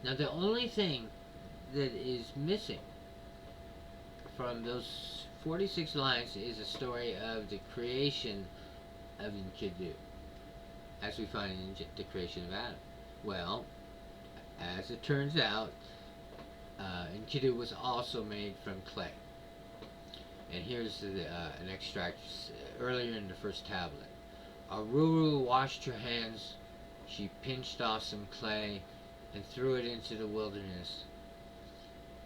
Now, the only thing that is missing from those 46 lines is a story of the creation of Enkidu, as we find in the creation of Adam. Well, as it turns out, Enkidu was also made from clay. And here's an extract earlier in the first tablet. Aruru washed her hands. She pinched off some clay and threw it into the wilderness.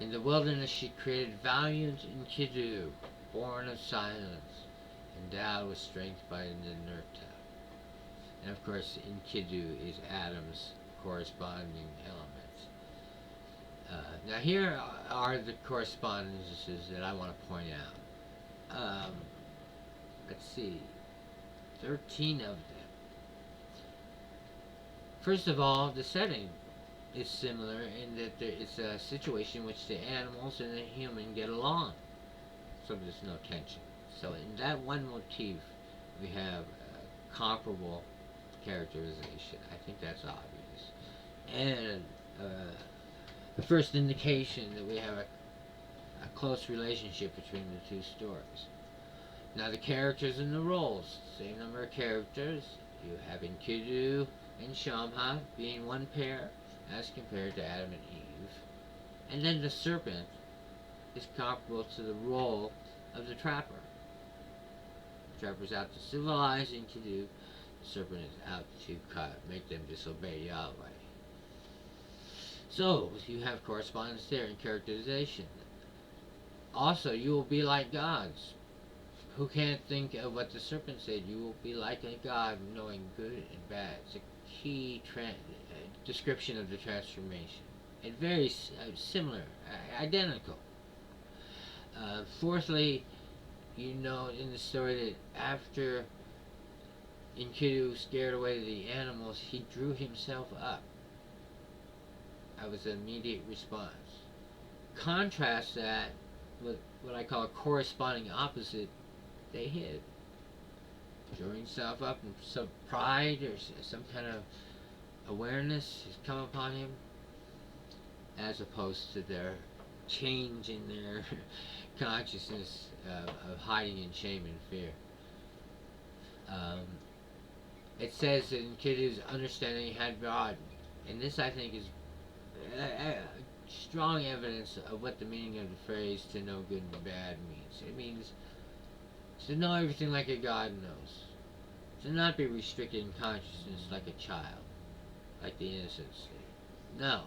In the wilderness, she created valiant Enkidu, born of silence, endowed with strength by the Nurta. And of course, Enkidu is Adam's corresponding elements. Now, here are the correspondences that I want to point out. Let's see, 13 of them. First of all, the setting is similar in that it's a situation in which the animals and the human get along, so there's no tension. So in that one motif, we have comparable characterization. I think that's obvious. And the first indication that we have a close relationship between the two stories. Now the characters and the roles, same number of characters. You have Enkidu and Shamha being one pair as compared to Adam and Eve. And then the serpent is comparable to the role of the trapper. The trapper's out to civilize Enkidu. The serpent is out to make them disobey Yahweh. So you have correspondence there in characterization. Also, you will be like gods. Who can't think of what the serpent said? You will be like a god, knowing good and bad. It's a key description of the transformation. And very similar, identical. Fourthly, you know in the story that after Enkidu scared away the animals, he drew himself up. That was an immediate response. Contrast that with what I call a corresponding opposite. They hid. Drawing himself up, and some pride or some kind of awareness has come upon him, as opposed to their change in their consciousness of hiding in shame and fear. It says that Enkidu's understanding had broadened, and this I think is strong evidence of what the meaning of the phrase "to know good and bad" means. It means to know everything like a god knows. To not be restricted in consciousness like a child, like the innocent state. No,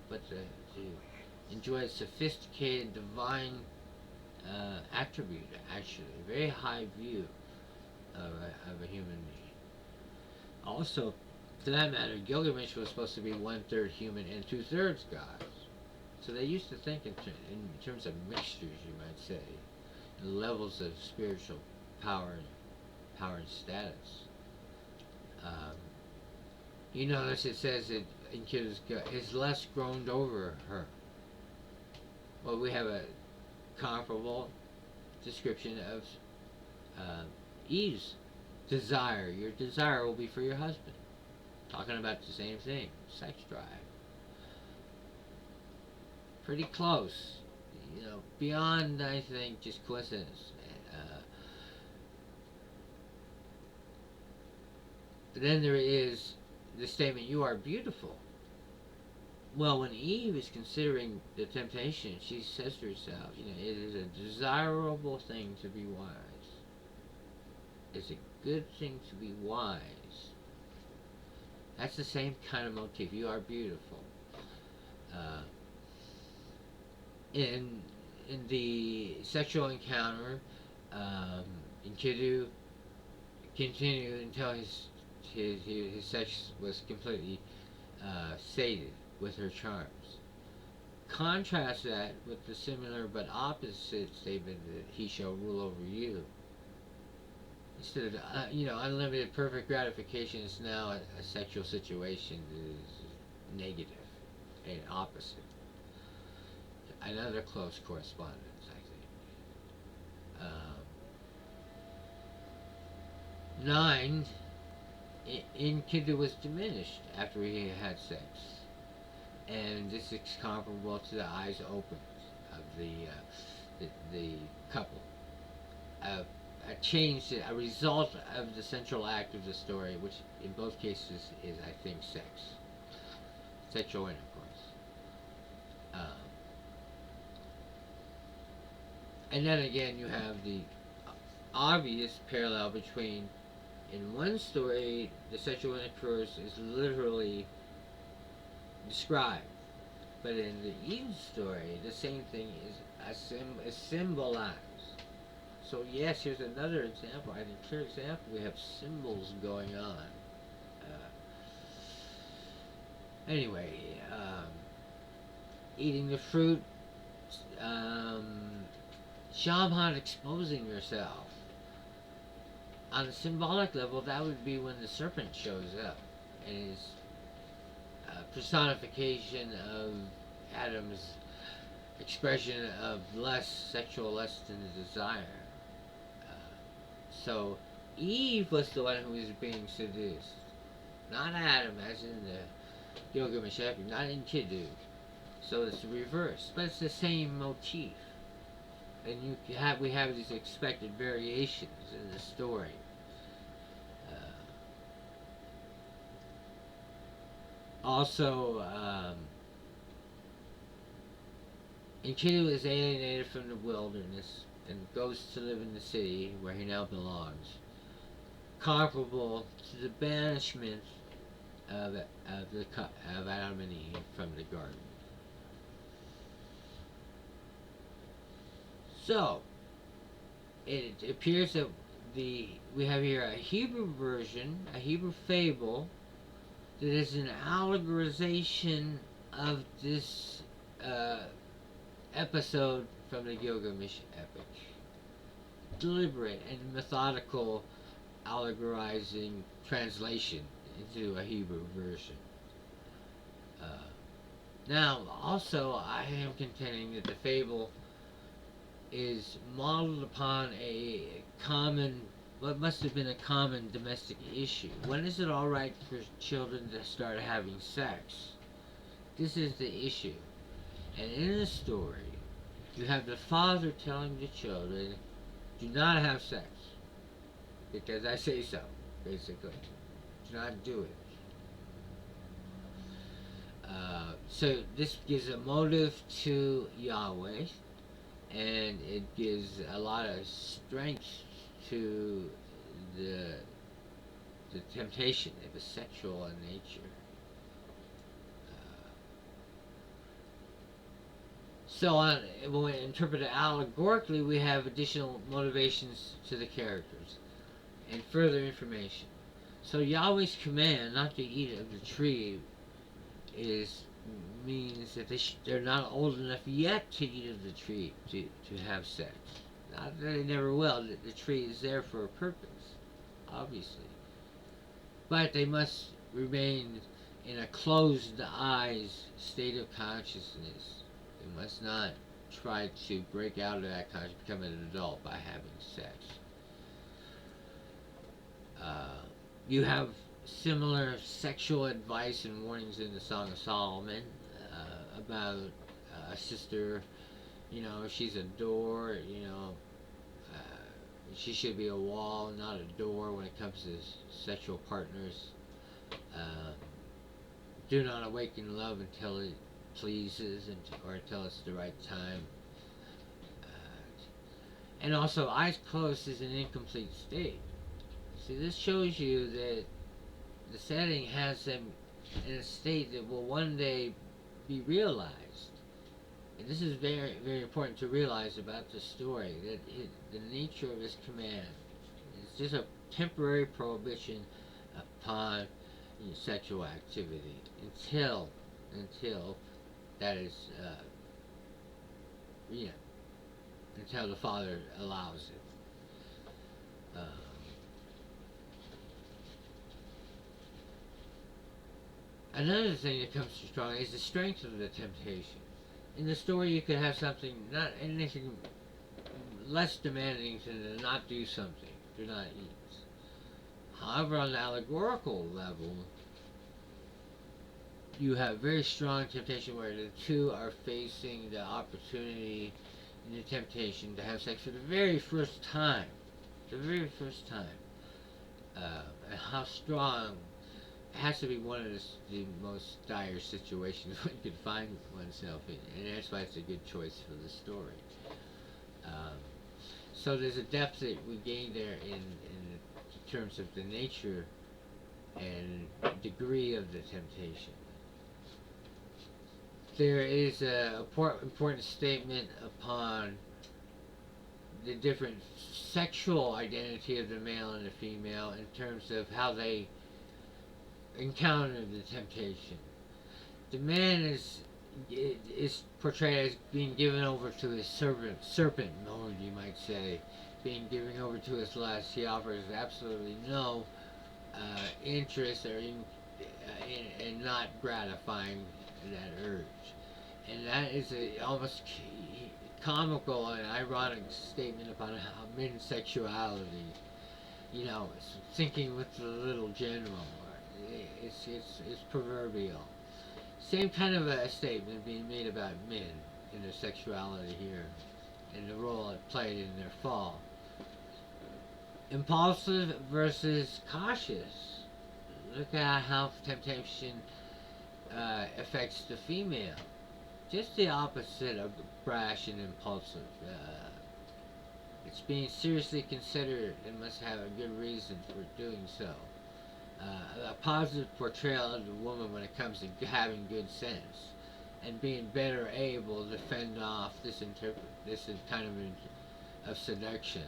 but to enjoy a sophisticated divine attribute, actually. A very high view of a human being. Also, to that matter, Gilgamesh was supposed to be 1/3 human and 2/3 gods. So they used to think in terms of mixtures, you might say, levels of spiritual power and status. You notice it says that Enkidu's his lust groaned over her. Well, we have a comparable description of Eve's desire. Your desire will be for your husband. Talking about the same thing, sex drive. Pretty close. Beyond, I think, just coincidence. But then there is the statement, "You are beautiful." Well, when Eve is considering the temptation, she says to herself, it is a desirable thing to be wise. It's a good thing to be wise. That's the same kind of motif. You are beautiful. In the sexual encounter, Enkidu continued until his sex was completely sated with her charms. Contrast that with the similar but opposite statement that he shall rule over you. Instead of unlimited perfect gratification, is now a sexual situation that is negative and opposite. Another close correspondence, I think. 9. Enkidu was diminished after he had sex. and this is comparable to the eyes open of the couple. A change, a result of the central act of the story, which in both cases is, I think, sex, sexual intercourse. Um, and then again, you have the obvious parallel between, in one story, the sexual intercourse is literally described, but in the Eden story, the same thing is symbolized. So yes, here's another example, an clear example. We have symbols going on. Anyway, eating the fruit, um, Shambhan exposing yourself. On a symbolic level, that would be when the serpent shows up and is a personification of Adam's expression of lust, sexual lust and desire. So Eve was the one who was being seduced, not Adam, as in the Gilgamesh Epic, not in Enkidu. So it's the reverse, but it's the same motif, and we have these expected variations in the story. Also, Enkidu is alienated from the wilderness and goes to live in the city where he now belongs, comparable to the banishment of Adam and Eve from the garden. So it appears that we have here a Hebrew version, a Hebrew fable that is an allegorization of this episode from the Gilgamesh Epic. Deliberate and methodical allegorizing translation into a Hebrew version. Now, also, I am contending that the fable is modeled upon what must have been a common domestic issue. When is it alright for children to start having sex? This is the issue. And in the story, you have the father telling the children, do not have sex. Because I say so, basically. Do not do it. So this gives a motive to Yahweh, and it gives a lot of strength to the temptation. It was sexual in nature. So when we interpret it allegorically, we have additional motivations to the characters and further information. So Yahweh's command not to eat of the tree means that they're not old enough yet to eat of the tree to have sex. Not that they never will. The tree is there for a purpose, obviously. But they must remain in a closed eyes state of consciousness. They must not try to break out of that consciousness, become an adult by having sex. You have similar sexual advice and warnings in the Song of Solomon about a sister, she's a door, she should be a wall, not a door when it comes to sexual partners. Do not awaken love until it pleases or until it's the right time. And also, eyes closed is an incomplete state. See, this shows you that the setting has them in a state that will one day be realized. And this is very, very important to realize about the story, that the nature of his command is just a temporary prohibition upon sexual activity until that is, until the father allows it. Another thing that comes strong is the strength of the temptation. In the story, you could have something, not anything less demanding than to not do something, do not eat. However, on the allegorical level, you have very strong temptation where the two are facing the opportunity and the temptation to have sex for the very first time. The very first time. And how strong it has to be one of the most dire situations one could find oneself in, and that's why it's a good choice for the story. Um, so there's a depth that we gain there in terms of the nature and degree of the temptation. There is a important statement upon the different sexual identity of the male and the female in terms of how they encounter the temptation. The man is portrayed as being given over to his serpent mode, you might say, being given over to his lust. He offers absolutely no interest or in not gratifying that urge, and that is a almost comical and ironic statement upon how men's sexuality, thinking with the little general, it's proverbial. Same kind of a statement being made about men in their sexuality here, and the role it played in their fall. Impulsive versus cautious. Look at how temptation affects the female. Just the opposite of brash and impulsive. It's being seriously considered and must have a good reason for doing so. A positive portrayal of the woman when it comes to having good sense and being better able to fend off this kind of seduction.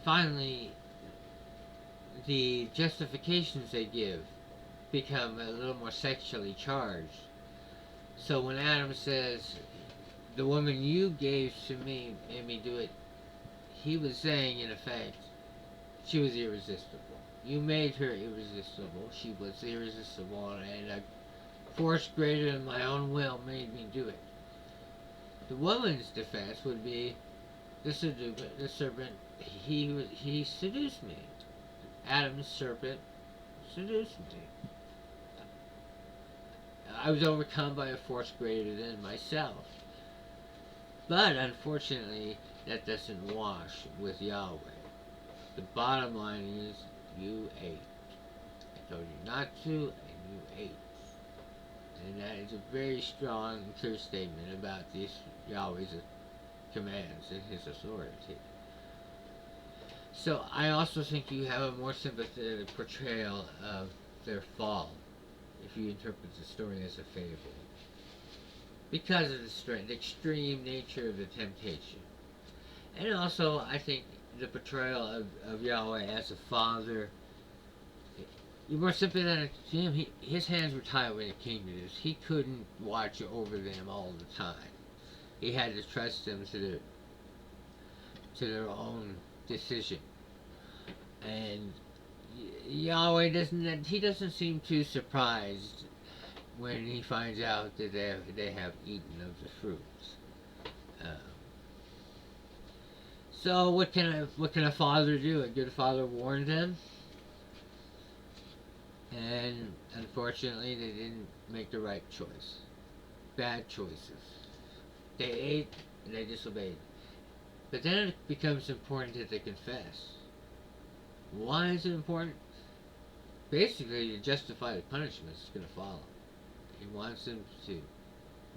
Finally, the justifications they give become a little more sexually charged. So when Adam says, "The woman you gave to me made me do it," he was saying, in effect, she was irresistible. You made her irresistible. She was irresistible, and a force greater than my own will made me do it. The woman's defense would be, the serpent, he seduced me. Adam's serpent seduced me. I was overcome by a force greater than myself. But unfortunately, that doesn't wash with Yahweh. The bottom line is, you ate. I told you not to, and you ate. And that is a very strong and clear statement about these Yahweh's commands and his authority. So I also think you have a more sympathetic portrayal of their fall if you interpret the story as a fable, because of the extreme nature of the temptation. And also, I think the portrayal of Yahweh as a father, you're more sympathetic to him. His hands were tied when it came to this. He couldn't watch over them all the time. He had to trust them to their own decision. And Yahweh doesn't seem too surprised when he finds out that they have eaten of the fruits. So what can a father do? A good father warned them, and unfortunately they didn't make the right choice. Bad choices. They ate and they disobeyed. But then it becomes important that they confess. Why is it important? Basically, to justify the punishment that's going to follow. He wants them to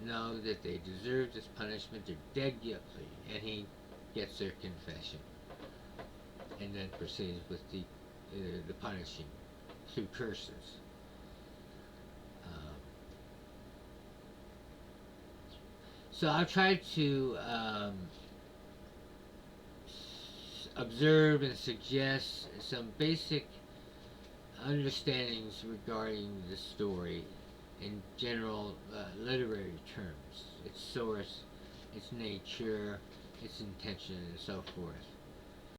know that they deserve this punishment. They're dead guilty, and he gets their confession, and then proceeds with the punishing through curses. So I've tried to observe and suggest some basic understandings regarding the story in general literary terms, its source, its nature, its intention, and so forth.